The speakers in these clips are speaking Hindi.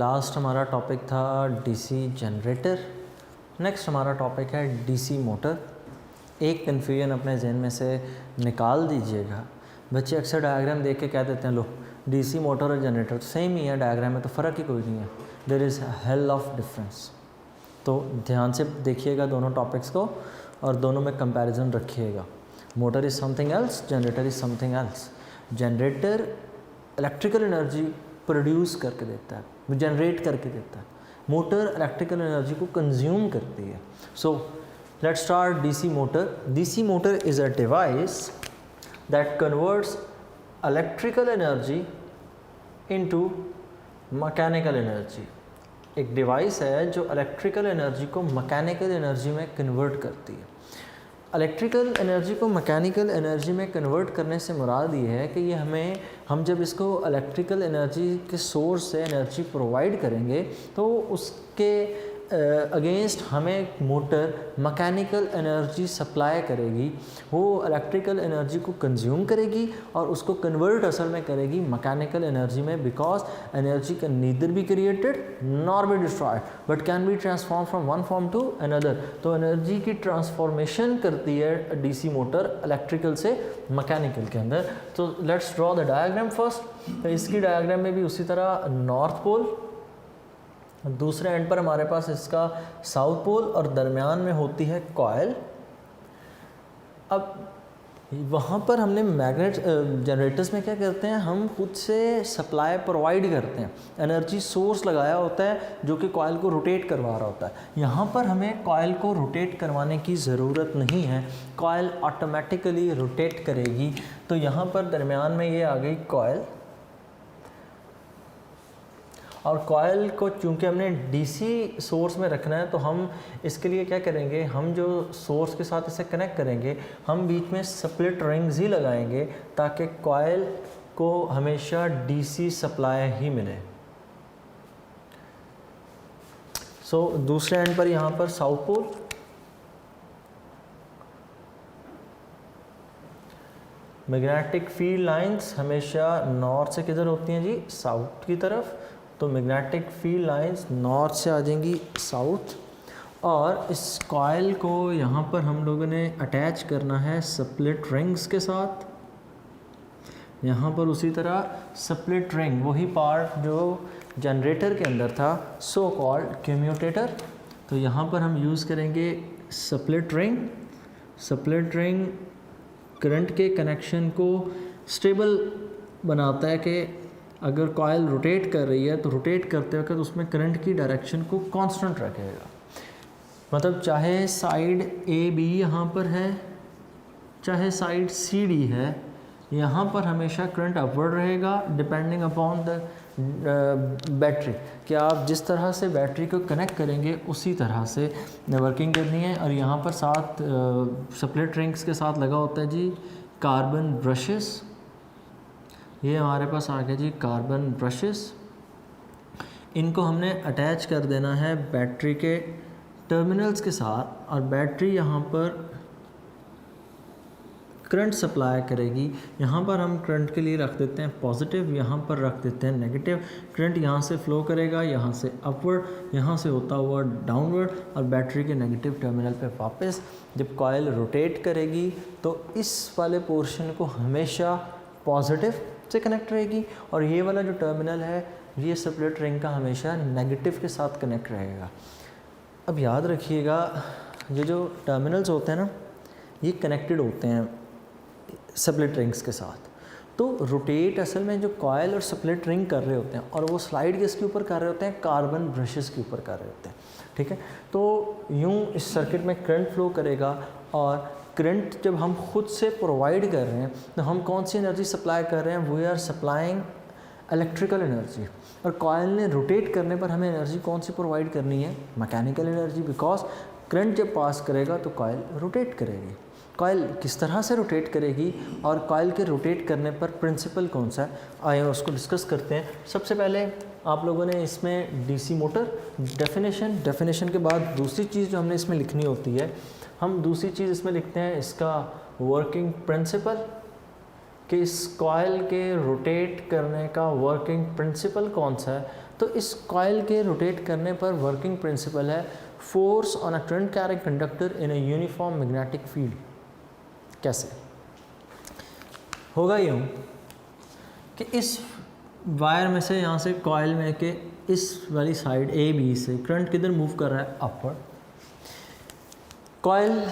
लास्ट हमारा टॉपिक था डीसी जनरेटर। नेक्स्ट हमारा टॉपिक है डीसी मोटर। एक कन्फ्यूजन अपने जहन में से निकाल दीजिएगा। बच्चे अक्सर डायग्राम देख के कह देते हैं लो डीसी मोटर और जनरेटर तो सेम ही है, डायग्राम में तो फ़र्क ही कोई नहीं है। There is hell of difference. तो ध्यान से देखिएगा दोनों टॉपिक्स को और दोनों में कंपैरिजन रखिएगा। Motor is something else, generator is something else. Generator electrical energy produce करके देता है, वो जनरेट करके देता है। मोटर इलेक्ट्रिकल एनर्जी को कंज्यूम करती है। So let's start DC motor. DC motor is a device that converts electrical energy into mechanical energy. एक डिवाइस है जो इलेक्ट्रिकल एनर्जी को मैकेनिकल एनर्जी में कन्वर्ट करती है। इलेक्ट्रिकल एनर्जी को मैकेनिकल एनर्जी में कन्वर्ट करने से मुराद ये है कि ये हम जब इसको इलेक्ट्रिकल एनर्जी के सोर्स से एनर्जी प्रोवाइड करेंगे तो उसके अगेंस्ट हमें मोटर मैकेनिकल एनर्जी सप्लाई करेगी। वो इलेक्ट्रिकल एनर्जी को कंज्यूम करेगी और उसको कन्वर्ट असल में करेगी मैकेनिकल एनर्जी में, because energy can neither be created nor be destroyed but can be transform from one form to another. तो एनर्जी की ट्रांसफॉर्मेशन करती है डीसी मोटर इलेक्ट्रिकल से मैकेनिकल के अंदर। तो let's draw the diagram first. तो इसकी डायग्राम में भी उसी तरह नॉर्थ पोल, दूसरे एंड पर हमारे पास इसका साउथ पोल और दरमियान में होती है कॉयल। अब वहाँ पर हमने मैग्नेट जनरेटर्स में क्या करते हैं, हम खुद से सप्लाई प्रोवाइड करते हैं, एनर्जी सोर्स लगाया होता है जो कि कॉयल को रोटेट करवा रहा होता है। यहाँ पर हमें कॉयल को रोटेट करवाने की ज़रूरत नहीं है, कॉयल ऑटोमेटिकली रोटेट करेगी। तो यहाँ पर दरमियान में ये आ गई कॉयल, और कॉयल को चूँकि हमने डीसी सोर्स में रखना है तो हम इसके लिए क्या करेंगे, हम जो सोर्स के साथ इसे कनेक्ट करेंगे हम बीच में स्प्लिट रिंग्स ही लगाएंगे ताकि कॉयल को हमेशा डीसी सप्लाई ही मिले। सो दूसरे एंड पर यहाँ पर south pole, magnetic field lines हमेशा नॉर्थ से किधर होती हैं जी, साउथ की तरफ। तो मैग्नेटिक फील्ड लाइंस नॉर्थ से आ जाएंगी साउथ, और इस कॉयल को यहाँ पर हम लोगों ने अटैच करना है स्प्लिट रिंग्स के साथ। यहाँ पर उसी तरह स्प्लिट रिंग, वही पार्ट जो जनरेटर के अंदर था, सो कॉल्ड कम्यूटेटर। तो यहाँ पर हम यूज़ करेंगे split ring. Split ring current के कनेक्शन को स्टेबल बनाता है कि अगर कॉयल रोटेट कर रही है तो रोटेट करते वक्त उसमें करंट की डायरेक्शन को कांस्टेंट रखेगा। मतलब चाहे साइड ए बी यहाँ पर है, चाहे साइड सी डी है, यहाँ पर हमेशा करंट अपवर्ड रहेगा डिपेंडिंग अपॉन द बैटरी। कि आप जिस तरह से बैटरी को कनेक्ट करेंगे उसी तरह से वर्किंग करनी है। और यहाँ पर साथ स्प्लिट रिंग्स के साथ लगा होता है जी कार्बन ब्रशेस। ये हमारे पास आ गया जी कार्बन ब्रशेस। इनको हमने अटैच कर देना है बैटरी के टर्मिनल्स के साथ, और बैटरी यहाँ पर करंट सप्लाई करेगी। यहाँ पर हम करंट के लिए रख देते हैं पॉजिटिव, यहाँ पर रख देते हैं नेगेटिव। करंट यहाँ से फ्लो करेगा, यहाँ से अपवर्ड, यहाँ से होता हुआ डाउनवर्ड, और बैटरी के नेगेटिव टर्मिनल पे वापस। जब कॉयल रोटेट करेगी तो इस वाले पोर्शन को हमेशा पॉजिटिव से कनेक्ट रहेगी, और ये वाला जो टर्मिनल है ये स्प्लिट रिंग का हमेशा नेगेटिव के साथ कनेक्ट रहेगा। अब याद रखिएगा ये जो टर्मिनल्स होते हैं ना, ये कनेक्टेड होते हैं स्प्लिट रिंग्स के साथ। तो रोटेट असल में जो कॉयल और स्प्लिट रिंग कर रहे होते हैं, और वो स्लाइड किसके ऊपर कर रहे होते हैं, कार्बन ब्रशेस के ऊपर कर रहे होते हैं। ठीक है, तो यूँ इस सर्किट में करंट फ्लो करेगा, और करंट जब हम खुद से प्रोवाइड कर रहे हैं तो हम कौन सी एनर्जी सप्लाई कर रहे हैं, we are supplying electrical energy. और कॉयल ने रोटेट करने पर हमें एनर्जी कौन सी प्रोवाइड करनी है, मैकेनिकल एनर्जी, बिकॉज करंट जब पास करेगा तो कॉयल रोटेट करेगी। कॉयल किस तरह से रोटेट करेगी और कॉयल के रोटेट करने पर प्रिंसिपल कौन सा है, आइए उसको डिस्कस करते हैं। सबसे पहले आप लोगों ने इसमें डीसी मोटर डेफिनेशन के बाद दूसरी चीज़ जो हमने इसमें लिखनी होती है, हम दूसरी चीज़ इसमें लिखते हैं इसका वर्किंग प्रिंसिपल, कि इस कॉयल के रोटेट करने का वर्किंग प्रिंसिपल कौन सा है। तो इस कॉइल के रोटेट करने पर वर्किंग प्रिंसिपल है force on a current carrying conductor in a uniform magnetic field. कैसे होगा? यूँ कि इस वायर में से, यहाँ से कॉइल में के इस वाली साइड ए बी से करंट किधर मूव कर रहा है? अपवर्ड। कॉइल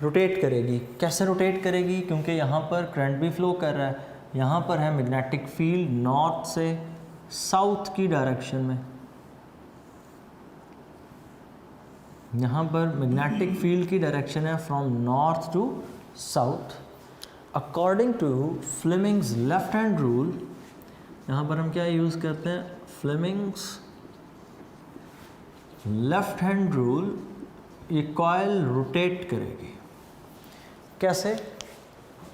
रोटेट करेगी। कैसे रोटेट करेगी? क्योंकि यहाँ पर करंट भी फ्लो कर रहा है, यहाँ पर है मैग्नेटिक फील्ड नॉर्थ से साउथ की डायरेक्शन में, यहाँ पर मैग्नेटिक फील्ड की डायरेक्शन है from north to south. According to Fleming's left hand rule, यहाँ पर हम क्या यूज़ करते हैं? फ्लेमिंग्स लेफ्ट हैंड रूल, ये कॉइल रोटेट करेगी। कैसे?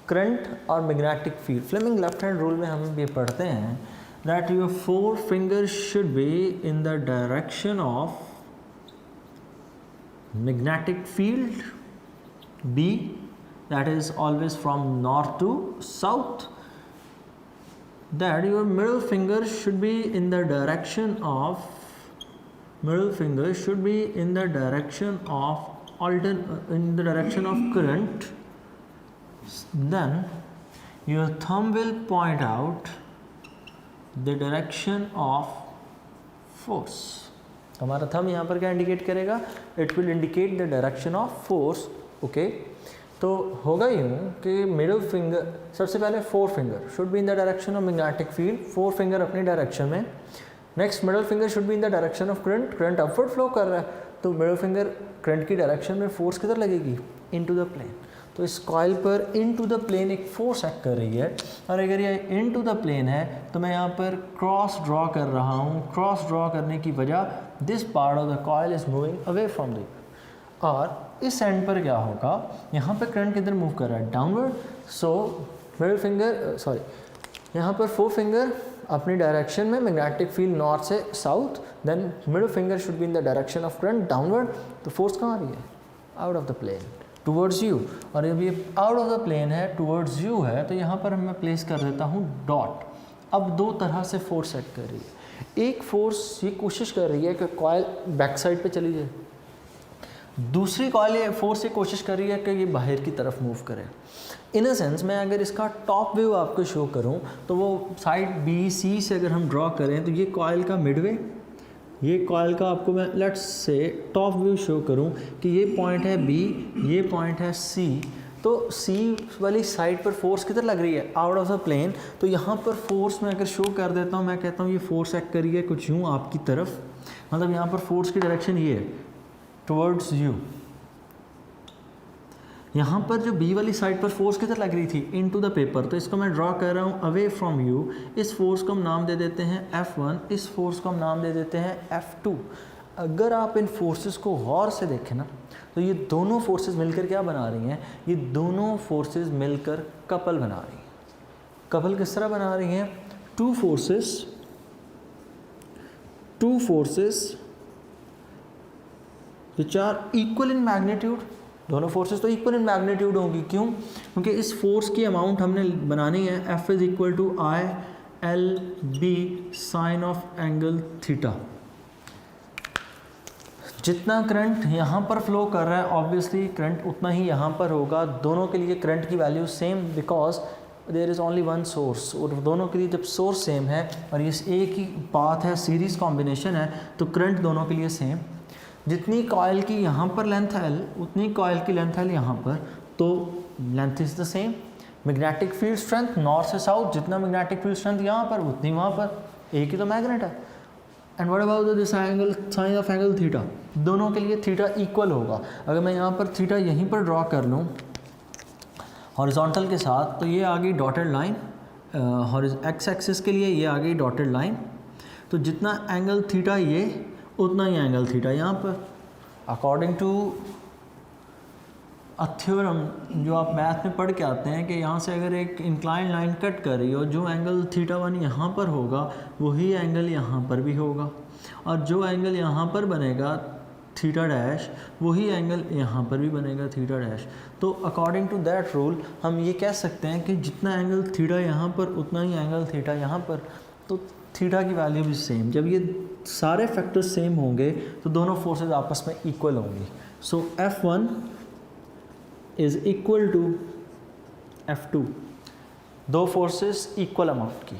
करंट और magnetic field. Fleming left hand rule में हम ये पढ़ते हैं that your four fingers should be in the direction of magnetic field B, that is always from north to south, that your middle finger should be in the direction of current, then your thumb will point out the direction of force। हमारा थंब यहाँ पर क्या इंडिकेट करेगा? It will indicate the direction of force. Okay, तो होगा यूँ कि मिडिल फिंगर, सबसे पहले four finger should be in the direction of magnetic field, four finger अपनी डायरेक्शन में। Next middle finger should be in the direction of current, current upward flow कर रहा है, तो मिडिल फिंगर करंट की डायरेक्शन में फोर्स किधर लगेगी? Into the plane. तो इस कॉइल पर इनटू द प्लेन एक फोर्स एक्ट कर रही है, और अगर ये इनटू द प्लेन है तो मैं यहाँ पर क्रॉस ड्रॉ कर रहा हूँ। क्रॉस ड्रॉ करने की वजह this part of the coil is moving away from the, और इस एंड पर क्या होगा? यहाँ पर करंट किधर मूव कर रहा है? Downward. So middle finger, sorry, यहाँ पर फोर फिंगर अपनी डायरेक्शन में, मैग्नेटिक फील्ड नॉर्थ से south, then middle finger should be in the direction of current downward. तो फोर्स कहाँ आ रही है? Out of the plane towards you. और जब ये आउट ऑफ द प्लेन है, टूवर्ड्स यू है, तो यहाँ पर मैं प्लेस कर देता हूँ डॉट। अब दो तरह से फोर्स एक्ट कर रही है। एक फोर्स ये कोशिश कर रही है कि कॉइल बैक साइड पे चली जाए, दूसरी कॉइल ये फोर्स ये कोशिश कर रही है कि ये बाहर की तरफ मूव करे। इन अ सेंस मैं अगर इसका टॉप व्यू आपको शो करूं तो वो साइड बी सी से अगर हम ड्रॉ करें तो ये कॉइल का मिडवे, ये कॉइल का आपको मैं let's say top view show करूं कि ये पॉइंट है बी, ये पॉइंट है सी। तो सी वाली साइड पर फोर्स किधर लग रही है? Out of the plane. तो यहाँ पर फोर्स मैं अगर शो कर देता हूँ, मैं कहता हूँ ये फोर्स एक्ट कर रही है कुछ यूँ आपकी तरफ, मतलब यहाँ पर फोर्स की डायरेक्शन ये है टुवर्ड्स यू। यहाँ पर जो बी वाली साइड पर फोर्स किधर लग रही थी? Into the paper. तो इसको मैं ड्रॉ कर रहा हूँ अवे फ्रॉम यू। इस फोर्स को हम नाम दे देते हैं F1, इस फोर्स को हम नाम दे देते हैं F2। अगर आप इन फोर्सेस को गौर से देखें ना, तो ये दोनों फोर्सेस मिलकर क्या बना रही हैं? ये दोनों फोर्सेस मिलकर कपल बना रही हैं। कपल किस तरह बना रही हैं? Two forces which are equal in magnitude. दोनों फोर्सेस तो इक्वल इन मैग्नीट्यूड होंगी। क्यों? क्योंकि इस फोर्स की अमाउंट हमने बनानी है F is equal to I L B sine of angle theta. जितना करंट यहाँ पर फ्लो कर रहा है ऑब्वियसली करंट उतना ही यहाँ पर होगा। दोनों के लिए करंट की value same, because there is only one source. और दोनों के लिए जब सोर्स सेम है और ये एक ही पाथ है, सीरीज कॉम्बिनेशन है, तो करंट दोनों के लिए सेम। जितनी कॉइल की यहाँ पर लेंथ है L, उतनी कॉइल की लेंथ है यहाँ पर, तो length is the same. Magnetic field strength north से साउथ, जितना मैग्नेटिक फील्ड स्ट्रेंथ यहाँ पर उतनी वहाँ पर, एक ही तो मैग्नेट है। And what about this angle, sine of angle theta, दोनों के लिए थीटा इक्वल होगा। अगर मैं यहाँ पर थीटा यहीं पर ड्रॉ कर लूँ हॉरिजॉन्टल के साथ, तो ये आ गई डॉटेड लाइन, एक्स एक्सिस के लिए ये आ गई डॉटेड लाइन। तो जितना एंगल थीटा ये, उतना ही एंगल थीटा यहाँ पर। अकॉर्डिंग टू अ थ्योरम जो आप मैथ में पढ़ के आते हैं कि यहाँ से अगर एक इंक्लाइन लाइन कट कर रही हो, जो एंगल थीटा वन यहाँ पर होगा वही एंगल यहाँ पर भी होगा, और जो एंगल यहाँ पर बनेगा थीटा डैश, वही एंगल यहाँ पर भी बनेगा थीटा डैश। तो अकॉर्डिंग टू दैट रूल हम ये कह सकते हैं कि जितना एंगल थीटा यहाँ पर उतना ही एंगल थीटा यहाँ पर, तो थीटा की वैल्यू भी सेम। जब ये सारे फैक्टर्स सेम होंगे तो दोनों फोर्सेस आपस में इक्वल होंगी। सो F1 is equal to F2, दो फोर्सेस इक्वल अमाउंट की,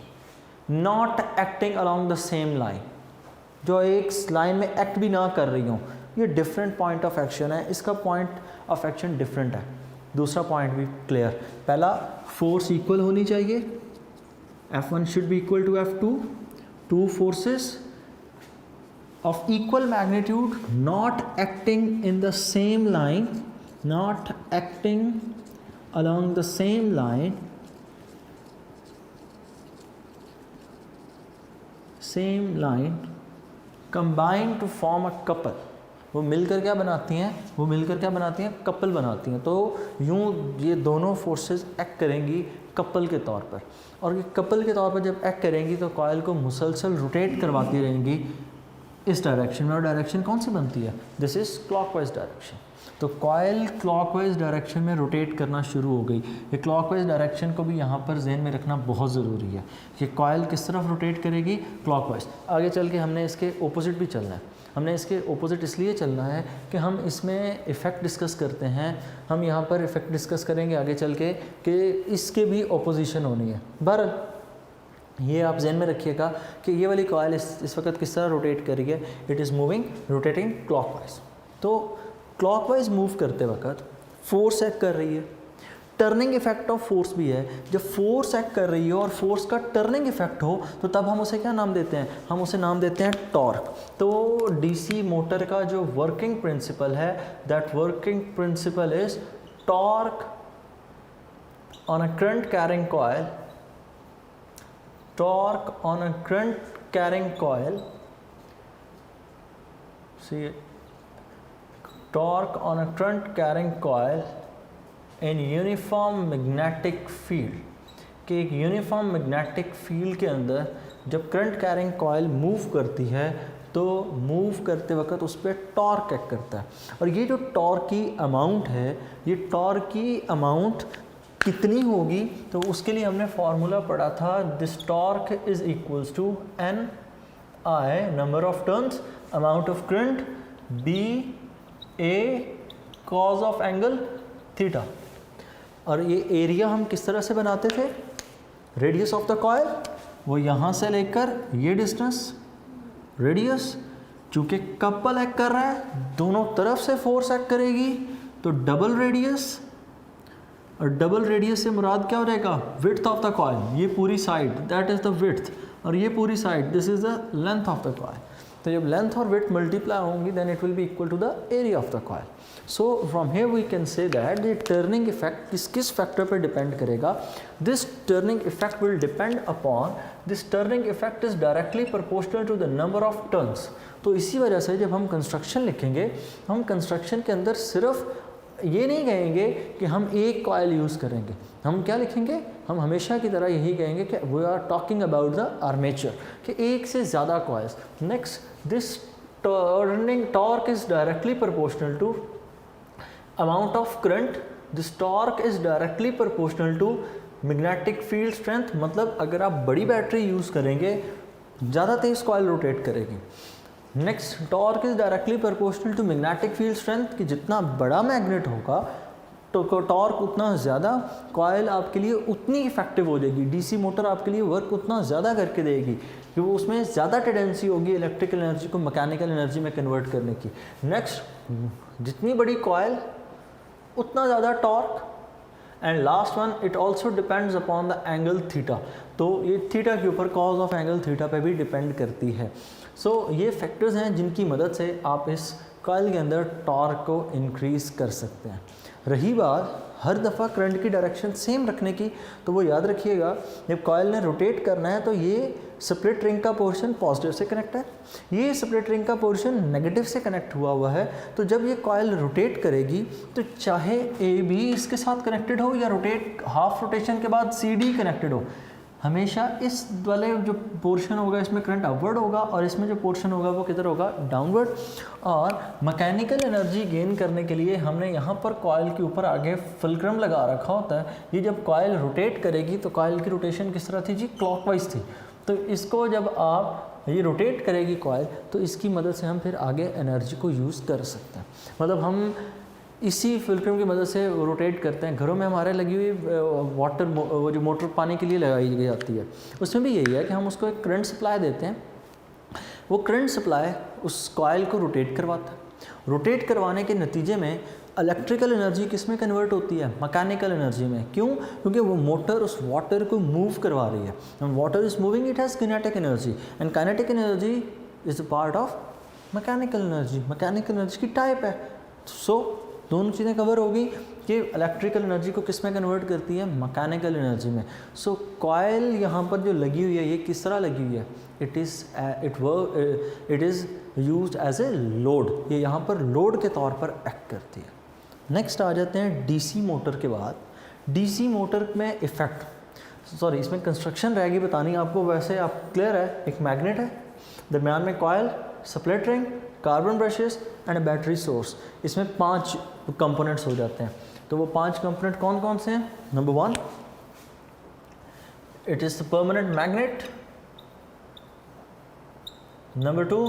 not acting along the same line, जो एक लाइन में एक्ट भी ना कर रही हूँ, ये डिफरेंट पॉइंट ऑफ एक्शन है, इसका पॉइंट ऑफ एक्शन डिफरेंट है। दूसरा पॉइंट भी क्लियर, पहला फोर्स इक्वल होनी चाहिए, F1 should be equal to F2, two forces of equal magnitude not acting in the same line, not acting along the same line, combine to form a couple। वो मिलकर क्या बनाती हैं, वो मिलकर क्या बनाती हैं, कपल बनाती हैं। तो यूँ ये दोनों फोर्सेस एक्ट करेंगी कपल के तौर पर, और ये कपल के तौर पर जब एक्ट करेंगी तो कॉइल को मुसलसल रोटेट करवाती रहेंगी इस डायरेक्शन में। और डायरेक्शन कौन सी बनती है, दिस इज़ क्लॉकवाइज डायरेक्शन। तो कॉइल क्लॉकवाइज डायरेक्शन में रोटेट करना शुरू हो गई। ये क्लॉकवाइज डायरेक्शन को भी यहाँ पर जहन में रखना बहुत ज़रूरी है कि कॉइल किस तरफ रोटेट करेगी, क्लॉकवाइज। आगे चल के हमने इसके ओपोजिट भी चलना है, हमने इसके ओपोजिट इसलिए चलना है कि हम इसमें इफ़ेक्ट डिस्कस करते हैं, हम यहाँ पर इफ़ेक्ट डिस्कस करेंगे आगे चल के कि इसके भी ओपोजिशन होनी है। बहरहाल ये आप जहन में रखिएगा कि ये वाली कॉइल इस वक्त किस तरह रोटेट कर रही है, it is moving rotating clockwise. तो क्लॉकवाइज मूव करते वक्त फोर्स एक्ट कर रही है, टर्निंग इफेक्ट ऑफ फोर्स भी है। जब फोर्स एक्ट कर रही हो और फोर्स का टर्निंग इफेक्ट हो तो तब हम उसे क्या नाम देते हैं, हम उसे नाम देते हैं टॉर्क। तो डीसी मोटर का जो वर्किंग प्रिंसिपल है, that working principle is torque on a current carrying coil, torque on a current carrying coil, see torque on a current carrying coil in uniform magnetic field, कि एक यूनिफॉर्म मैग्नेटिक फील्ड के अंदर जब करंट कैरिंग कॉइल मूव करती है तो मूव करते वक्त उस पर टॉर्क एक्ट करता है। और ये जो टॉर्क की अमाउंट है, ये टॉर्क की अमाउंट कितनी होगी, तो उसके लिए हमने फार्मूला पढ़ा था, this torque is equals to N I number of turns amount of current B A cos of angle theta. और ये एरिया हम किस तरह से बनाते थे, रेडियस ऑफ द कॉइल, वो यहाँ से लेकर ये डिस्टेंस रेडियस, चूँकि कपल एक्ट कर रहा है दोनों तरफ से फोर्स एक्ट करेगी तो डबल रेडियस, और डबल रेडियस से मुराद क्या हो जाएगा, विड्थ ऑफ द कॉइल, ये पूरी side that is the width, और ये पूरी side this is the length of the coil. तो जब लेंथ और विड्थ मल्टीप्लाई होंगी then it will be equal to the area of the coil. So from here we can say that the turning effect किस फैक्टर पर डिपेंड करेगा, this turning effect will depend upon, this turning effect is directly proportional to the number of turns. तो इसी वजह से जब हम कंस्ट्रक्शन लिखेंगे, हम कंस्ट्रक्शन के अंदर सिर्फ ये नहीं कहेंगे कि हम एक कॉइल यूज़ करेंगे, हम क्या लिखेंगे, हम हमेशा की तरह यही कहेंगे कि we are talking about the armature, कि एक से ज़्यादा coils. Next, this turning torque is directly proportional to amount of current, this torque is directly proportional to magnetic field strength. मतलब अगर आप बड़ी बैटरी यूज़ करेंगे ज़्यादा तेज़ कॉइल रोटेट करेगी। Next, torque is directly proportional to magnetic field strength, कि जितना बड़ा मैग्नेट होगा तो टॉर्क उतना ज़्यादा, कॉइल आपके लिए उतनी इफेक्टिव हो जाएगी, डीसी मोटर आपके लिए वर्क उतना ज़्यादा करके देगी कि वो उसमें ज़्यादा टेंडेंसी होगी इलेक्ट्रिकल एनर्जी को मैकेनिकल एनर्जी में कन्वर्ट करने की। नेक्स्ट, जितनी बड़ी कॉइल उतना ज़्यादा torque. And last one, it also depends upon the angle theta, तो ये थीटा के ऊपर कॉज ऑफ एंगल थीटा पे भी डिपेंड करती है। सो ये फैक्टर्स हैं जिनकी मदद से आप इस कॉइल के अंदर टॉर्क को इंक्रीज़ कर सकते हैं। रही बात हर दफ़ा करंट की डायरेक्शन सेम रखने की, तो वो याद रखिएगा जब कॉइल ने रोटेट करना है तो ये स्प्लिट रिंग का पोर्शन पॉजिटिव से कनेक्ट है, ये स्प्लिट रिंग का पोर्शन नेगेटिव से कनेक्ट हुआ है। तो जब ये कॉइल रोटेट करेगी तो चाहे ए बी इसके साथ कनेक्टेड हो या रोटेट हाफ रोटेशन के बाद सी डी कनेक्टेड हो, हमेशा इस वाले जो पोर्शन होगा इसमें करंट अपवर्ड होगा और इसमें जो पोर्शन होगा वो किधर होगा, डाउनवर्ड। और मैकेनिकल एनर्जी गेन करने के लिए हमने यहाँ पर कॉइल के ऊपर आगे फुलक्रम लगा रखा होता है। ये जब कॉइल रोटेट करेगी तो कॉइल की रोटेशन किस तरह थी जी, क्लॉकवाइज थी। तो इसको जब आप ये रोटेट करेगी कॉयल, तो इसकी मदद से हम फिर आगे एनर्जी को यूज़ कर सकते हैं। मतलब हम इसी फिल्टरिंग की मदद से रोटेट करते हैं। घरों में हमारे लगी हुई वाटर वो जो मोटर पानी के लिए लगाई जाती है, उसमें भी यही है कि हम उसको एक करंट सप्लाई देते हैं। वो करंट सप्लाई उस कॉयल को रोटेट करवाता है। रोटेट करवाने के नतीजे में इलेक्ट्रिकल एनर्जी किस में कन्वर्ट होती है? मैकेनिकल एनर्जी में। क्यों? क्योंकि वो मोटर उस वाटर को मूव करवा रही है। And water is moving, it has kinetic energy, and kinetic energy is a part of mechanical energy. Mechanical energy की टाइप है। सो दोनों चीज़ें कवर होगी कि इलेक्ट्रिकल एनर्जी को किस में कन्वर्ट करती है? मैकेनिकल एनर्जी में। सो कॉयल यहाँ पर जो लगी हुई है, ये किस तरह लगी हुई है? It is used as a load. ये यहाँ पर लोड के तौर पर एक्ट करती है। नेक्स्ट आ जाते हैं डीसी मोटर के बाद। डीसी मोटर में इफ़ेक्ट, सॉरी इसमें कंस्ट्रक्शन रहेगी बतानी आपको, वैसे आप क्लियर है। एक मैग्नेट है, दरम्यान में coil, split ring, carbon brushes and battery source. इसमें 5 कंपोनेंट्स हो जाते हैं। तो वो 5 कंपोनेंट कौन कौन से हैं? Number 1, it is the permanent magnet. Number 2,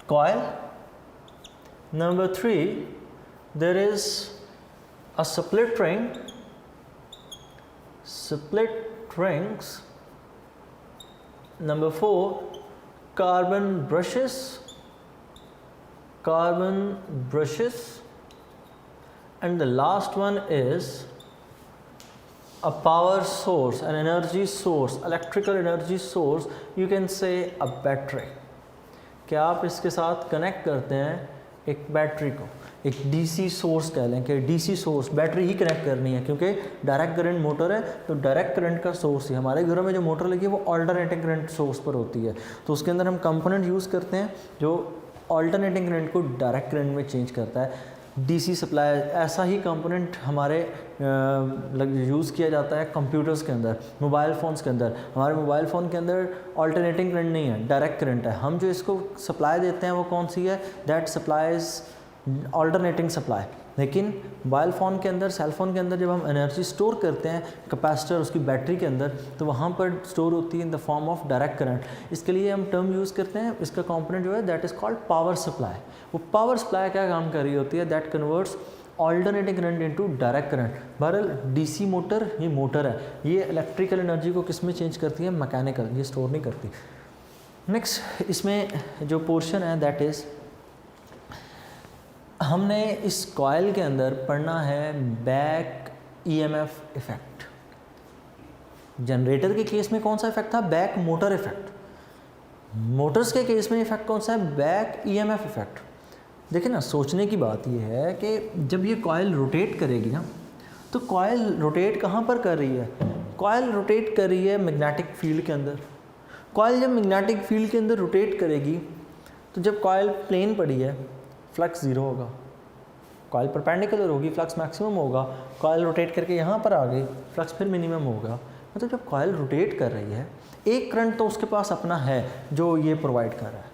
coil. Number 3, there is a split ring, split rings. Number 4, carbon brushes, and the last one is a power source, an energy source, electrical energy source, you can say a battery. क्या आप इसके साथ कनेक्ट करते हैं एक बैटरी को, एक डीसी सोर्स कह लें कि डीसी सोर्स, बैटरी ही कनेक्ट करनी है क्योंकि डायरेक्ट करंट मोटर है, तो डायरेक्ट करंट का सोर्स ही। हमारे घरों में जो मोटर लगी है वो अल्टरनेटिंग करंट सोर्स पर होती है, तो उसके अंदर हम कंपोनेंट यूज़ करते हैं जो अल्टरनेटिंग करंट को डायरेक्ट करंट में चेंज करता है। डीसी सप्लाई, ऐसा ही कंपोनेंट हमारे यूज़ किया जाता है कंप्यूटर्स के अंदर, मोबाइल फ़ोन्स के अंदर। हमारे मोबाइल फ़ोन के अंदर अल्टरनेटिंग करंट नहीं है, डायरेक्ट करंट है। हम जो इसको सप्लाई देते हैं वो कौन सी है? That supplies alternating supply. लेकिन मोबाइल फ़ोन के अंदर, सेल फ़ोन के अंदर जब हम एनर्जी स्टोर करते हैं कैपेसिटर, उसकी बैटरी के अंदर, तो वहाँ पर स्टोर होती है in the form of direct current. इसके लिए हम टर्म यूज़ करते हैं, इसका कंपोनेंट जो है that is called power supply. वो पावर सप्लाई क्या काम कर रही होती है? That converts alternating current into direct current. बहरहाल डीसी मोटर ये मोटर है, ये इलेक्ट्रिकल एनर्जी को किस में चेंज करती है? मैकेनिकल, ये स्टोर नहीं करती। नेक्स्ट इसमें जो पोर्शन है दैट इज़, हमने इस कॉयल के अंदर पढ़ना है बैक ईएमएफ इफेक्ट। जनरेटर के केस में कौन सा इफेक्ट था? Back motor effect. मोटर्स के केस में इफेक्ट कौन सा है? Back EMF effect. देखिए ना, सोचने की बात यह है कि जब ये कॉयल रोटेट करेगी ना, तो कॉयल रोटेट कहाँ पर कर रही है? कॉयल रोटेट कर रही है मैग्नेटिक फील्ड के अंदर। कॉयल जब मैग्नेटिक फील्ड के अंदर रोटेट करेगी, तो जब कॉयल प्लेन पड़ी है, फ्लक्स ज़ीरो होगा। कॉयल परपेंडिकुलर होगी, फ्लक्स मैक्सिमम होगा। कॉयल रोटेट करके यहाँ पर आ गई, फ्लक्स फिर मिनिमम होगा। मतलब जब कॉयल रोटेट कर रही है, एक करंट तो उसके पास अपना है जो ये प्रोवाइड कर रहा है।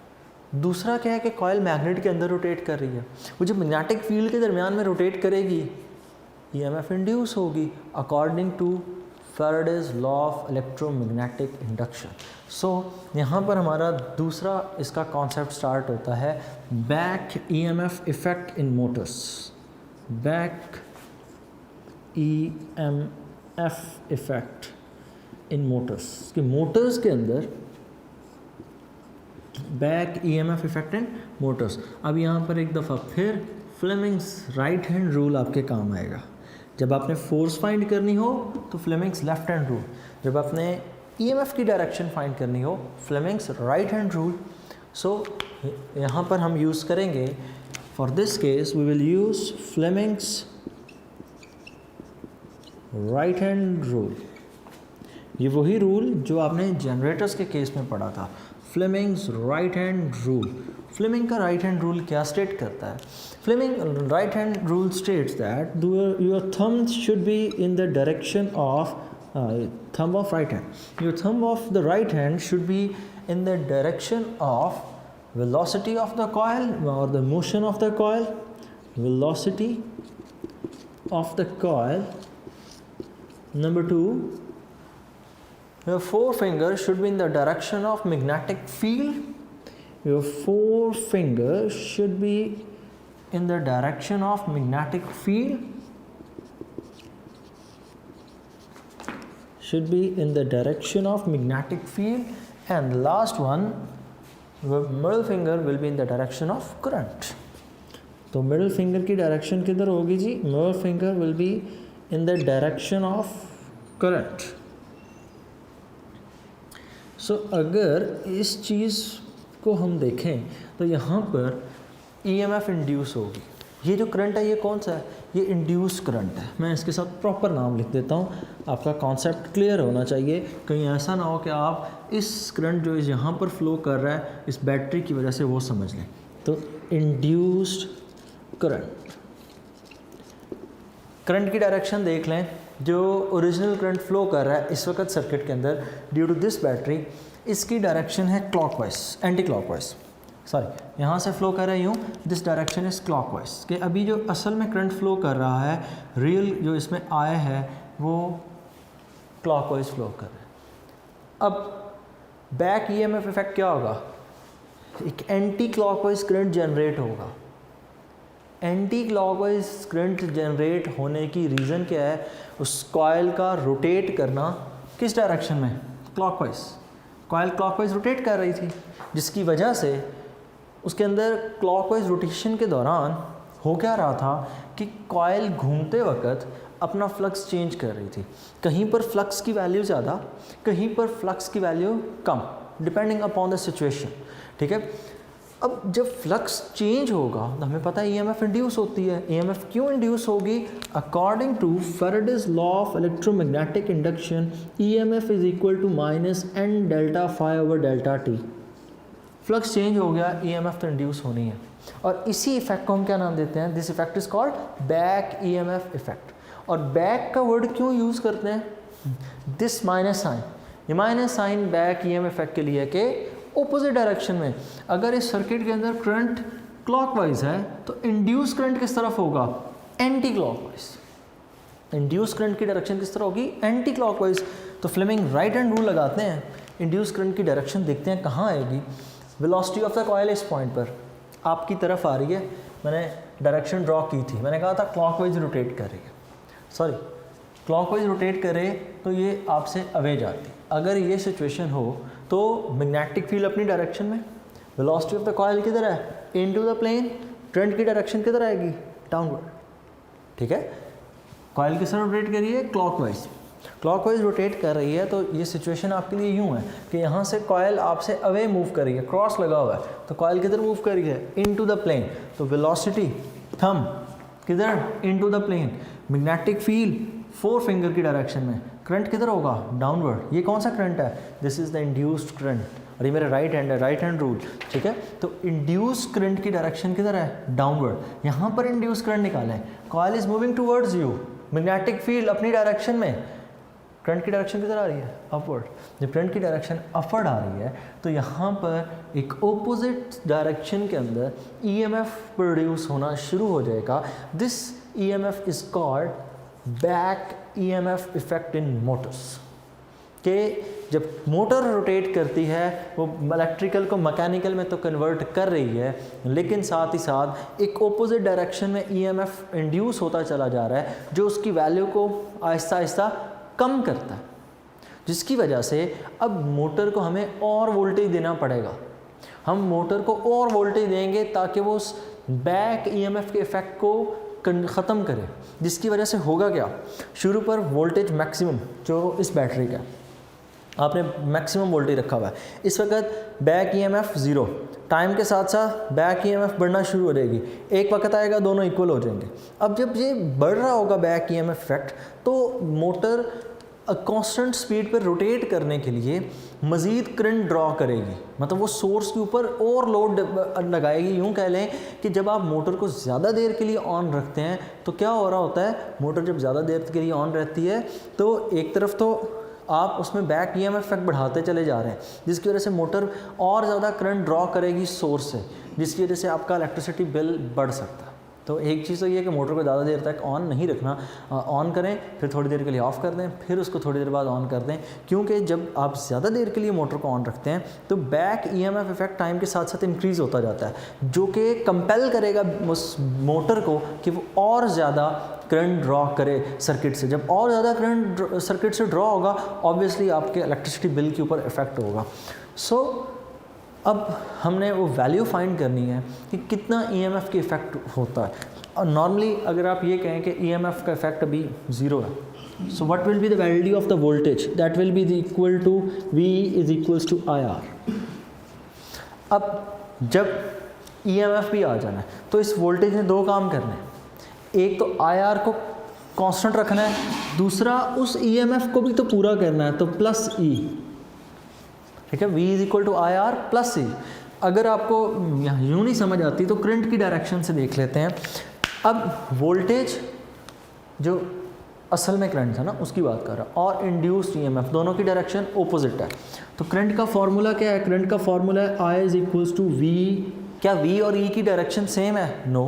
दूसरा क्या है कि कॉयल मैग्नेट के अंदर रोटेट कर रही है। वो जब मैग्नेटिक फील्ड के दरमियान में रोटेट करेगी, ईएमएफ इंड्यूस होगी according to Faraday's law of electromagnetic induction. So यहाँ पर हमारा दूसरा इसका कॉन्सेप्ट स्टार्ट होता है, back EMF effect in motors. Back EMF effect in motors, कि मोटर्स के अंदर back EMF effect in motors. अब यहाँ पर एक दफ़ा फिर फ्लेमिंग्स राइट हैंड रूल आपके काम आएगा। जब आपने फोर्स फाइंड करनी हो तो फ्लेमिंग्स लेफ्ट हैंड रूल, जब आपने ईएमएफ की डायरेक्शन फाइंड करनी हो Fleming's right hand rule. So यहाँ पर हम यूज़ करेंगे, for this case we will use Fleming's right hand rule. ये वही रूल जो आपने जनरेटर्स के केस में पढ़ा था, Fleming's right hand rule. Fleming का राइट हैंड रूल क्या स्टेट करता है? Fleming right hand rule states that your thumb should be in the direction of thumb of right hand. Your thumb of the right hand should be in the direction of velocity of the coil or the motion of the coil. Velocity of the coil. Number 2, your forefinger should be in the direction of magnetic field. Your forefinger should be in the direction of magnetic field. Should be in the direction of magnetic field. And the last one, your middle finger will be in the direction of current. तो मिडल फिंगर की डायरेक्शन किधर होगी जी? Middle finger will be in the direction of current. So अगर इस चीज़ को हम देखें तो यहाँ पर ईएमएफ इंड्यूस होगी. ये जो करंट है ये कौन सा है? ये इंड्यूस करंट है. मैं इसके साथ प्रॉपर नाम लिख देता हूँ, आपका कॉन्सेप्ट क्लियर होना चाहिए. कहीं ऐसा ना हो कि आप इस करंट जो यहाँ पर फ्लो कर रहा है इस बैटरी की वजह से वो समझ लें. तो इंड्यूस्ड करंट, करंट की डायरेक्शन देख लें. जो ओरिजिनल करंट फ्लो कर रहा है इस वक्त सर्किट के अंदर ड्यू टू दिस बैटरी, इसकी डायरेक्शन है क्लॉकवाइज, एंटी क्लॉकवाइज. सॉरी, यहाँ से फ्लो कर रही हूँ, दिस डायरेक्शन इज क्लॉकवाइज. कि अभी जो असल में करंट फ्लो कर रहा है, रियल जो इसमें आया है वो क्लॉकवाइज फ्लो कर रहा है. अब बैक ईएमएफ इफेक्ट क्या होगा? एक एंटी क्लॉकवाइज करंट जनरेट होगा. एंटी क्लॉकवाइज करंट जनरेट होने की रीज़न क्या है? उस कॉइल का रोटेट करना किस डायरेक्शन में? क्लॉकवाइज. कॉइल क्लॉकवाइज रोटेट कर रही थी, जिसकी वजह से उसके अंदर क्लॉकवाइज रोटेशन के दौरान हो क्या रहा था कि कॉइल घूमते वक्त अपना फ्लक्स चेंज कर रही थी. कहीं पर फ्लक्स की वैल्यू ज़्यादा, कहीं पर फ्लक्स की value come, depending upon the situation. ठीक है. अब जब फ्लक्स चेंज होगा तो हमें पता है ईएमएफ इंड्यूस होती है. ईएमएफ क्यों इंड्यूस होगी? According to Faraday's law of electromagnetic induction, EMF is equal to minus N delta phi over delta T. Flux change हो गया, ईएमएफ तो इंड्यूस होनी है. और इसी इफेक्ट को हम क्या नाम देते हैं? This effect is called back EMF effect. और बैक का वर्ड क्यों यूज़ करते हैं? दिस माइनस साइन, ये minus sign back EMF effect के लिए कि ऑपोजिट डायरेक्शन में. अगर इस सर्किट के अंदर करंट क्लॉकवाइज है तो इंड्यूस करंट किस तरफ होगा? Anti clockwise. इंड्यूस करंट की डायरेक्शन किस तरह होगी? Anti clockwise. तो फ्लेमिंग राइट हैंड रूल लगाते हैं, इंड्यूस करंट की डायरेक्शन देखते हैं कहाँ आएगी. वेलोसिटी ऑफ द कॉइल इस पॉइंट पर आपकी तरफ आ रही है. मैंने डायरेक्शन ड्रॉ की थी, मैंने कहा था क्लॉकवाइज रोटेट कर रही है. सॉरी, क्लॉकवाइज रोटेट करे तो ये आपसे अवे जाती. अगर ये सिचुएशन हो तो मैग्नेटिक फील्ड अपनी डायरेक्शन में, वेलोसिटी ऑफ द कॉइल किधर है? Into the plane. करंट की डायरेक्शन किधर आएगी? डाउनवर्ड. ठीक है. कॉइल किस तरह रोटेट कर रही है? क्लॉकवाइज. क्लॉकवाइज रोटेट कर रही है तो ये सिचुएशन आपके लिए यूँ है कि यहाँ से कॉइल आपसे अवे मूव कर रही है, क्रॉस लगा हुआ है. तो कॉइल किधर मूव कर रही है? Into the plane. तो वेलोसिटी थंब किधर? Into the plane. Magnetic field four finger की डायरेक्शन में. करंट किधर होगा? डाउनवर्ड. ये कौन सा करंट है? This is the induced current. और ये मेरा राइट हैंड है, राइट हैंड रूल. ठीक है. तो इंड्यूस्ड करंट की डायरेक्शन किधर है? डाउनवर्ड. यहाँ पर इंड्यूस्ड करंट निकालें. Coil is moving towards you, magnetic field अपनी डायरेक्शन में. करंट की डायरेक्शन किधर आ रही है? अपवर्ड. जब करंट की डायरेक्शन अपवर्ड आ रही है तो यहाँ पर एक ऑपोजिट डायरेक्शन के अंदर ईएमएफ प्रोड्यूस होना शुरू हो जाएगा. This EMF is called back EMF effect in motors. कि जब मोटर रोटेट करती है वो इलेक्ट्रिकल को मैकेनिकल में तो कन्वर्ट कर रही है, लेकिन साथ ही साथ एक ऑपोजिट डायरेक्शन में ईएमएफ इंड्यूस होता चला जा रहा है जो उसकी वैल्यू को आहिस्ता आहिस्ता कम करता है, जिसकी वजह से अब मोटर को हमें और वोल्टेज देना पड़ेगा. हम मोटर को और वोल्टेज देंगे ताकि वो उस बैक ईएमएफ के इफेक्ट को ख़त्म करे, जिसकी वजह से होगा क्या? शुरू पर वोल्टेज मैक्सिमम जो इस बैटरी का आपने मैक्सिमम वोल्टेज रखा हुआ है, इस वक्त बैक ईएमएफ 0. टाइम के साथ साथ बैक ईएमएफ बढ़ना शुरू हो जाएगी. एक वक्त आएगा दोनों इक्वल हो जाएंगे. अब जब ये बढ़ रहा होगा बैक ईएमएफ इफेक्ट तो मोटर कांस्टेंट स्पीड पर रोटेट करने के लिए मज़ीद करंट ड्रॉ करेगी, मतलब वो सोर्स के ऊपर और लोड लगाएगी. यूँ कह लें कि जब आप मोटर को ज़्यादा देर के लिए ऑन रखते हैं तो क्या हो रहा होता है? मोटर जब ज़्यादा देर के लिए ऑन रहती है तो एक तरफ तो आप उसमें बैक ईएमएफ इफेक्ट बढ़ाते चले जा रहे हैं, जिसकी वजह से मोटर और ज़्यादा करंट ड्रॉ करेगी सोर्स से, जिसकी वजह से आपका इलेक्ट्रिसिटी बिल बढ़ सकता है. तो एक चीज़ तो ये है कि मोटर को ज़्यादा देर तक ऑन नहीं रखना, ऑन करें फिर थोड़ी देर के लिए ऑफ़ कर दें, फिर उसको थोड़ी देर बाद ऑन कर दें, क्योंकि जब आप ज़्यादा देर के लिए मोटर को ऑन रखते हैं तो बैक ईएमएफ इफेक्ट टाइम के साथ साथ इंक्रीज़ होता जाता है, जो कि कंपेल करेगा उस मोटर को कि वो और ज़्यादा करंट ड्रॉ करे सर्किट से। जब और ज़्यादा करंट सर्किट से ड्रॉ होगा, ऑब्वियसली आपके इलेक्ट्रिसिटी बिल के ऊपर इफ़ेक्ट होगा। सो अब हमने वो वैल्यू फाइंड करनी है कि कितना ईएमएफ की इफ़ेक्ट होता है। और नॉर्मली अगर आप ये कहें कि ईएमएफ का इफ़ेक्ट अभी ज़ीरो है, so what will be the value of the voltage, that will be equal to V is equals to IR। अब जब ईएमएफ भी आ जाना है तो इस वोल्टेज ने दो काम करने हैं, एक तो IR को कांस्टेंट रखना है, दूसरा उस ईएमएफ को भी तो पूरा करना है, तो प्लस E, ठीक है। V is equal to IR plus E। अगर आपको यूँ नहीं समझ आती तो करंट की डायरेक्शन से देख लेते हैं। अब वोल्टेज जो असल में करंट था ना उसकी बात कर रहा है, और इंड्यूस्ड ईएमएफ दोनों की डायरेक्शन ओपोजिट है। तो करंट का फॉर्मूला क्या है? करंट का फॉर्मूला है I is equals to V। क्या V और E की डायरेक्शन सेम है? नो,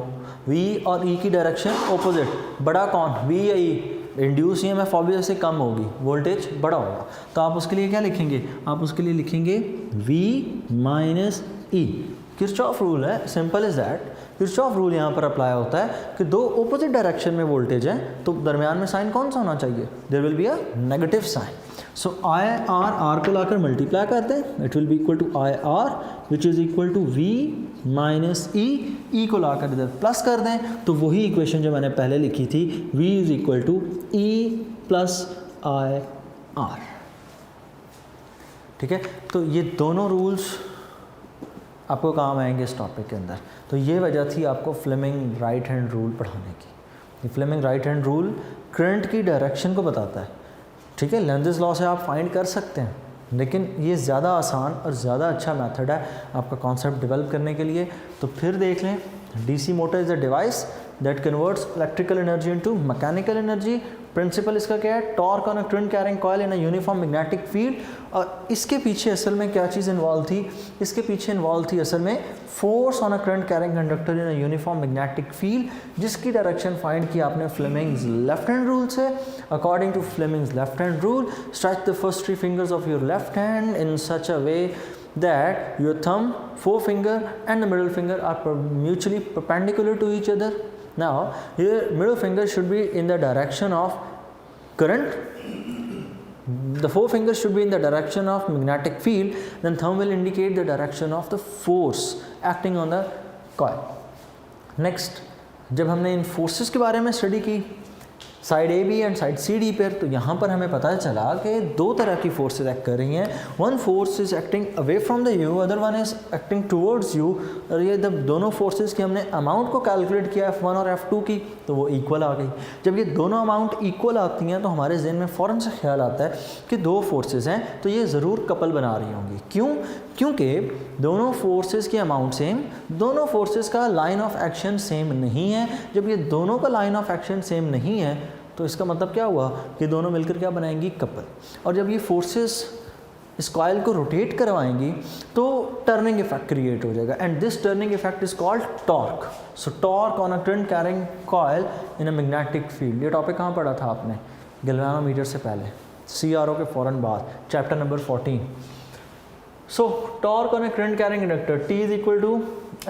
V और E की डायरेक्शन ओपोजिट। बड़ा कौन, V या E? इंड्यूस ईएमएफ ऑब्वियसली कम होगी, वोल्टेज बड़ा होगा, तो आप उसके लिए क्या लिखेंगे? आप उसके लिए लिखेंगे V minus E। Kirchhoff rule है, simple is that. Kirchhoff rule यहाँ पर अप्लाई होता है कि दो ऑपोजिट डायरेक्शन में वोल्टेज है तो दरमियान में साइन कौन सा होना चाहिए? There will be a negative sign. So R को लाकर मल्टीप्लाई करते हैं, it will be equal to IR which is equal to V minus E को लाकर इधर प्लस कर दें तो वही इक्वेशन जो मैंने पहले लिखी थी, V is equal to E plus IR, ठीक है। तो ये दोनों रूल्स आपको काम आएंगे इस टॉपिक के अंदर। तो ये वजह थी आपको फ्लेमिंग राइट हैंड रूल पढ़ाने की। ये Fleming right hand rule current की डायरेक्शन को बताता है, ठीक है। लेंज़ेस लॉ से आप फाइंड कर सकते हैं, लेकिन ये ज़्यादा आसान और ज़्यादा अच्छा मेथड है आपका कॉन्सेप्ट डेवलप करने के लिए। तो फिर देख लें, DC motor is a device that converts electrical energy into mechanical energy. Principle इसका क्या है? Torque on a current carrying coil in a uniform magnetic field. और इसके पीछे असल में क्या चीज़ इन्वॉल्व थी? इसके पीछे इन्वॉल्व थी असल में force on a current carrying conductor in a uniform magnetic field, जिसकी डायरेक्शन फाइंड की आपने फ्लेमिंग्स लेफ्ट हैंड रूल से। According to Fleming's left hand rule, stretch the first 3 fingers of your left hand in such a way that your thumb, forefinger and the middle finger are mutually perpendicular to each other. Now your middle finger should be in the direction of current, the forefinger should be in the direction of magnetic field, then thumb will indicate the direction of the force acting on the coil. Next, जब हमने इन फोर्सेस के बारे में स्टडी की side A B and side C D पर, तो यहाँ पर हमें पता चला कि दो तरह की फोर्सेस एक्ट कर रही हैं। One force is acting away from the you, other one is acting towards you. और ये जब दोनों फोर्सेस की हमने अमाउंट को कैलकुलेट किया F1 और F2 की, तो वो इक्वल आ गई। जब ये दोनों अमाउंट इक्वल आती हैं तो हमारे जहन में फ़ौरन से ख्याल आता है कि दो फोर्सेस हैं तो ये ज़रूर कपल बना रही होंगी। क्यों? क्योंकि दोनों फोर्सेस की अमाउंट सेम, दोनों फोर्सेस का लाइन ऑफ एक्शन सेम नहीं है। जब ये दोनों का लाइन ऑफ एक्शन सेम नहीं है तो इसका मतलब क्या हुआ कि दोनों मिलकर क्या बनाएंगी? कपल। और जब ये फोर्सेस इस कॉइल को रोटेट करवाएंगी तो टर्निंग इफेक्ट क्रिएट हो जाएगा, and this turning effect is called torque. So torque on a current carrying coil in a magnetic field. ये टॉपिक कहाँ पढ़ा था आपने? गैल्वेनोमीटर से पहले, CRO के फ़ौरन बाद, chapter number 14। So torque on a current carrying conductor T is equal to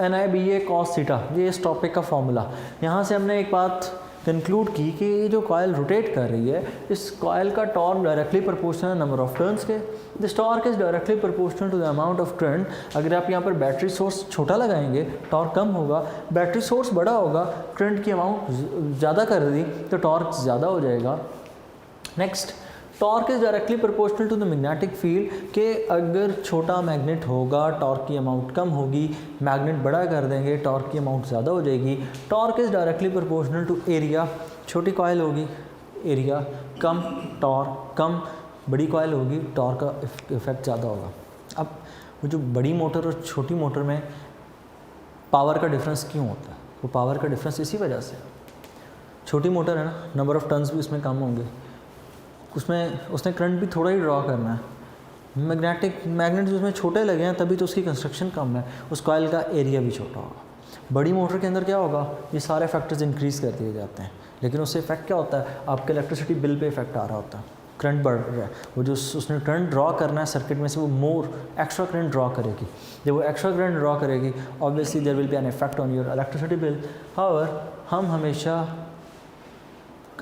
NIBA cos theta. ये इस टॉपिक का फॉर्मूला। यहाँ से हमने एक बात कंक्लूड की कि ये जो कॉइल रोटेट कर रही है, इस कॉइल का torque directly proportional number of turns के। This torque is directly proportional to the amount of current. अगर आप यहाँ पर बैटरी सोर्स छोटा लगाएंगे टॉर्क कम होगा, बैटरी सोर्स बड़ा होगा, करंट की अमाउंट ज़्यादा कर दी तो टॉर्क ज़्यादा हो जाएगा। Next, torque is directly proportional to the magnetic field के अगर छोटा मैग्नेट होगा टॉर्क की अमाउंट कम होगी, मैग्नेट बड़ा कर देंगे टॉर्क की अमाउंट ज़्यादा हो जाएगी। Torque is directly proportional to area, छोटी कॉइल होगी एरिया कम, टॉर्क कम, बड़ी कॉइल होगी टॉर्क का इफेक्ट ज़्यादा होगा। अब वो जो बड़ी मोटर और छोटी मोटर में पावर का डिफरेंस क्यों होता है? वो पावर का डिफरेंस इसी वजह से, छोटी मोटर है ना, नंबर ऑफ़ टर्न्स भी उसमें कम होंगे, उसने करंट भी थोड़ा ही ड्रॉ करना है। मैग्नेट उसमें छोटे लगे हैं तभी तो उसकी कंस्ट्रक्शन कम है, उस कॉइल का एरिया भी छोटा होगा। बड़ी मोटर के अंदर क्या होगा, ये सारे फैक्टर्स इंक्रीज़ कर दिए जाते हैं, लेकिन उससे इफेक्ट क्या होता है, आपके इलेक्ट्रिसिटी बिल पे इफेक्ट आ रहा होता है, करंट बढ़ रहा है, वो जो उसने करंट ड्रॉ करना है सर्किट में से वो मोर एक्स्ट्रा करंट ड्रॉ करेगी। जब वो एक्स्ट्रा करंट ड्रॉ करेगी obviously there will be an effect on your electricity bill. However हम हमेशा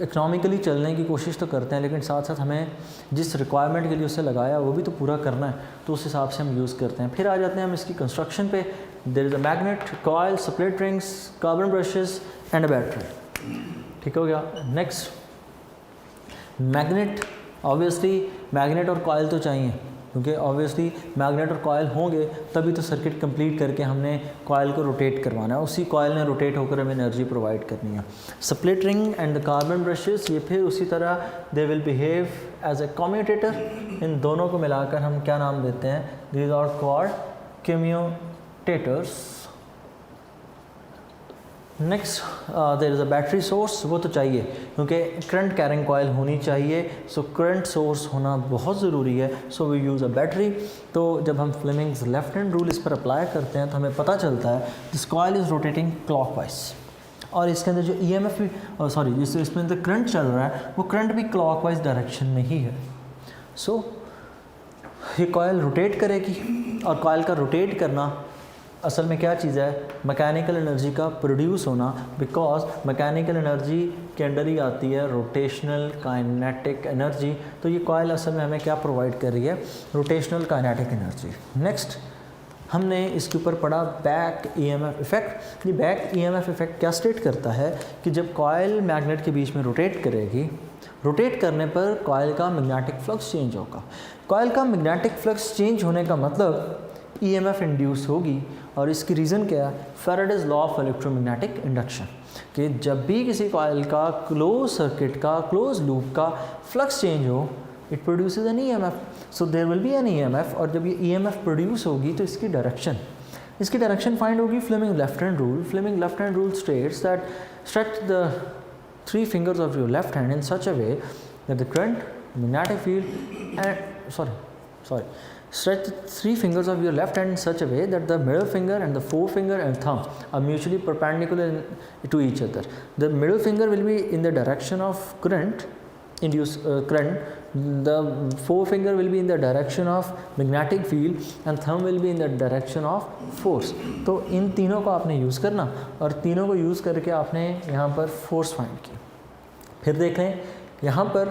इकोनॉमिकली चलने की कोशिश तो करते हैं, लेकिन साथ साथ हमें जिस रिक्वायरमेंट के लिए उससे लगाया वो भी तो पूरा करना है, तो उस हिसाब से हम यूज़ करते हैं। फिर आ जाते हैं हम इसकी कंस्ट्रक्शन पे। There is a magnet, coil, split rings, carbon brushes and a battery. ठीक हो गया। नेक्स्ट मैग्नेट, ऑब्वियसली मैग्नेट और कॉइल तो चाहिए, क्योंकि ऑब्वियसली मैग्नेट और कॉइल होंगे तभी तो सर्किट कंप्लीट करके हमने कॉइल को रोटेट करवाना है, उसी कॉइल ने रोटेट होकर हमें एनर्जी प्रोवाइड करनी है। Split ring and the carbon brushes, ये फिर उसी तरह they will behave as a commutator. इन दोनों को मिलाकर हम क्या नाम देते हैं, these are called commutators. Next there is a battery source, वो तो चाहिए क्योंकि करंट कैरिंग कॉइल होनी चाहिए, सो करंट सोर्स होना बहुत ज़रूरी है, so we use a battery. तो जब हम फ्लेमिंग्स लेफ्ट हैंड रूल इस पर अप्लाई करते हैं तो हमें पता चलता है this coil is rotating clockwise, और इसके अंदर जो EMF भी सॉरी जिससे इसमें अंदर करंट चल रहा है वो करंट भी क्लॉकवाइज डायरेक्शन में ही है। सो ये कॉइल रोटेट करेगी, और कॉइल का रोटेट करना असल में क्या चीज़ है, मैकेनिकल एनर्जी का प्रोड्यूस होना, बिकॉज मैकेनिकल एनर्जी के अंडर ही आती है रोटेशनल काइनेटिक एनर्जी। तो ये कॉइल असल में हमें क्या प्रोवाइड कर रही है, रोटेशनल काइनेटिक एनर्जी। नेक्स्ट हमने इसके ऊपर पढ़ा बैक EMF इफेक्ट। ये बैक EMF इफेक्ट क्या स्टेट करता है कि जब कॉइल मैग्नेट के बीच में रोटेट करेगी, रोटेट करने पर कॉइल का मैग्नेटिक फ्लक्स चेंज होगा। कॉइल का मैग्नेटिक फ्लक्स चेंज होने का मतलब EMF इंड्यूस होगी, और इसकी रीज़न क्या है, Faraday's law of electromagnetic induction, कि जब भी किसी कॉइल का क्लोज सर्किट का क्लोज लूप का फ्लक्स चेंज हो it produces an EMF, so there will be an EMF, और जब ये EMF प्रोड्यूस होगी तो इसकी डायरेक्शन फाइंड होगी Fleming left hand rule. Fleming left hand rule states that stretch the 3 fingers of your left hand in such a way that the current, magnetic field and stretch the 3 fingers of your left hand in such a way that the middle finger and the forefinger and thumb are mutually perpendicular to each other. The middle finger will be in the direction of current, induced current. The forefinger will be in the direction of magnetic field and thumb will be in the direction of force. तो इन तीनों को आपने यूज़ करना, और तीनों को यूज़ करके आपने यहाँ पर फोर्स फाइंड की। फिर देखें यहाँ पर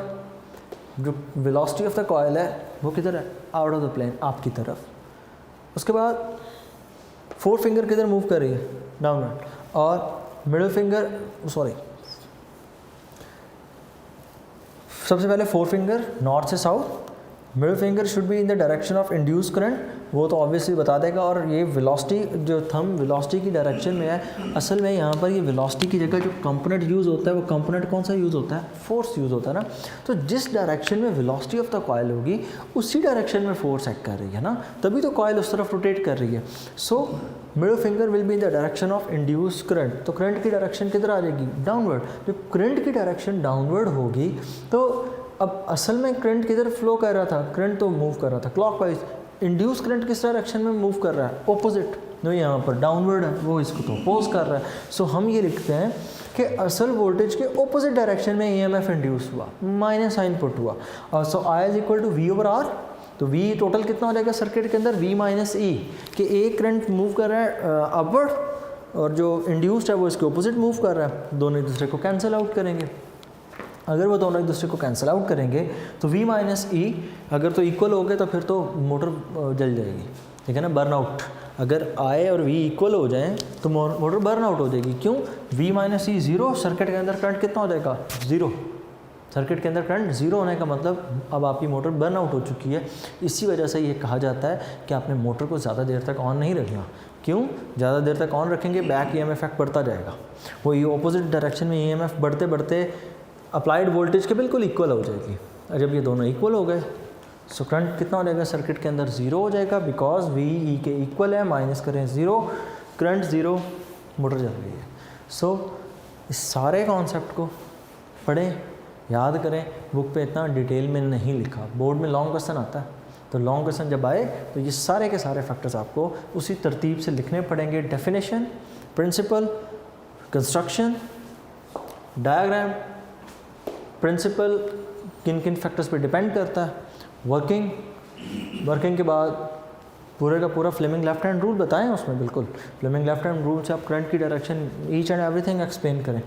जो वेलोसिटी ऑफ द कॉइल है वो किधर है, आउट ऑफ द प्लेन आपकी तरफ। उसके बाद फोर फिंगर किधर मूव कर रही है, डाउनवर्ड, और मिडिल फिंगर सबसे पहले फोर फिंगर नॉर्थ से south, middle finger should be in the direction of induce current, वो तो ऑब्वियसली बता देगा। और ये वेलोसिटी जो थंब वेलोसिटी की डायरेक्शन में है, असल में यहाँ पर ये वेलोसिटी की जगह जो कंपोनेंट यूज़ होता है वो कंपोनेंट कौन सा यूज़ होता है, फोर्स यूज़ होता है ना। तो जिस डायरेक्शन में वेलोसिटी ऑफ द कॉइल होगी उसी डायरेक्शन में फोर्स एक्ट कर रही है ना, तभी तो कॉइल उस तरफ रोटेट कर रही है। सो middle finger will be in the direction of induce current, तो करंट की डायरेक्शन किधर आ जाएगी, डाउनवर्ड। जब करंट की डायरेक्शन डाउनवर्ड होगी तो अब असल में करंट किधर फ्लो कर रहा था, करंट तो मूव कर रहा था क्लॉकवाइज, इंड्यूस करंट किस डायरेक्शन में मूव कर रहा है, ऑपोजिट। जो यहाँ पर डाउनवर्ड है वो इसको तो अपोज कर रहा है। सो हम ये लिखते हैं कि असल वोल्टेज के ऑपोजिट डायरेक्शन में EMF इंड्यूस हुआ, माइनस साइन पुट हुआ, और so I is equal to V/R। तो V टोटल कितना हो जाएगा सर्किट के अंदर, V माइनस E, कि एक करंट मूव कर रहा है अपवर्ड और जो इंड्यूस्ड है वो इसके ऑपोजिट मूव कर रहा है, दोनों एक दूसरे को कैंसिल आउट करेंगे। अगर वो दोनों एक दूसरे को कैंसिल आउट करेंगे तो V माइनस E अगर तो इक्वल हो गए तो फिर तो मोटर जल जाएगी, ठीक है ना, बर्नआउट। अगर I और V इक्वल हो जाएं तो मोटर बर्नआउट हो जाएगी। क्यों, V minus E zero, circuit के अंदर करंट कितना हो जाएगा, ज़ीरो। सर्किट के अंदर करंट ज़ीरो होने का मतलब अब आपकी मोटर बर्नआउट हो चुकी है। इसी वजह से ये कहा जाता है कि आपने मोटर को ज़्यादा देर तक ऑन नहीं रखना। क्यों, ज़्यादा देर तक ऑन रखेंगे बैक EMF इफेक्ट बढ़ता जाएगा, वो ये ऑपोजिट डायरेक्शन में EMF बढ़ते बढ़ते अप्लाइड वोल्टेज के बिल्कुल इक्वल हो जाएगी। और जब ये दोनों इक्वल हो गए सो करंट कितना हो जाएगा सर्किट के अंदर, ज़ीरो हो जाएगा, बिकॉज V E के इक्वल है, माइनस करें ज़ीरो, करंट ज़ीरो, मोटर चल रही है। सो इस सारे कॉन्सेप्ट को पढ़ें, याद करें। बुक पे इतना डिटेल में नहीं लिखा, बोर्ड में लॉन्ग क्वेश्चन आता है, तो लॉन्ग क्वेश्चन जब आए तो ये सारे के सारे फैक्टर्स आपको उसी तरतीब से लिखने पड़ेंगे। Definition, principle, construction, diagram, principle किन किन फैक्टर्स पे डिपेंड करता है, वर्किंग के बाद पूरे का पूरा फ्लेमिंग लेफ्ट हैंड रूल बताएं उसमें, बिल्कुल फ्लेमिंग लेफ्ट हैंड रूल से आप करंट की direction each and everything explain करें,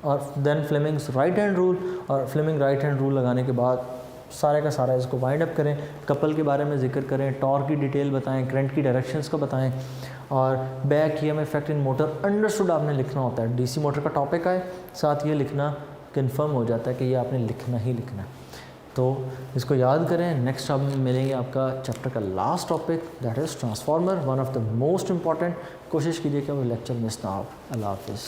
और then Fleming's right hand rule, और फ्लेमिंग राइट हैंड रूल लगाने के बाद सारे का सारा इसको वाइंड अप करें, कपल के बारे में जिक्र करें, टॉर्क की डिटेल बताएं, करंट की डायरेक्शंस को बताएं, और बैक ईएमएफ इफेक्ट इन मोटर अंडरस्टूड आपने लिखना होता है। डीसी मोटर का टॉपिक आए साथ ये लिखना कंफर्म हो जाता है कि ये आपने लिखना ही लिखना है। तो इसको याद करें। नेक्स्ट आप मिलेंगे आपका चैप्टर का last topic, that is transformer, one of the most important. कोशिश कीजिए कि वो लेक्चर मिस ना हो। अल्लाह हाफिज़।